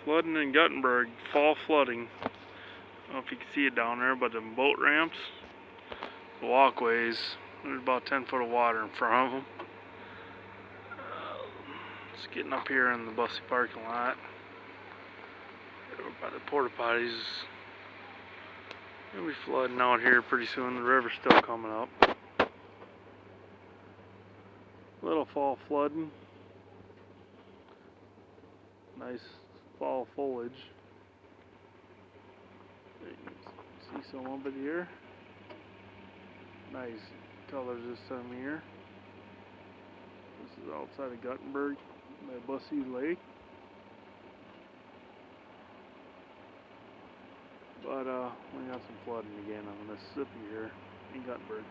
Flooding in Guttenberg, fall flooding. I don't know if you can see it down there, but the boat ramps, the walkways, there's about 10 foot of water in front of them. It's getting up here in the busy parking lot. Over by the porta potties. It'll be flooding out here pretty soon. The river's still coming up. Little fall flooding. Nice fall foliage. You can see some of it here. Nice colors this time of year. This is outside of Guttenberg by Bussy Lake. But we got some flooding again on the Mississippi here in Guttenberg.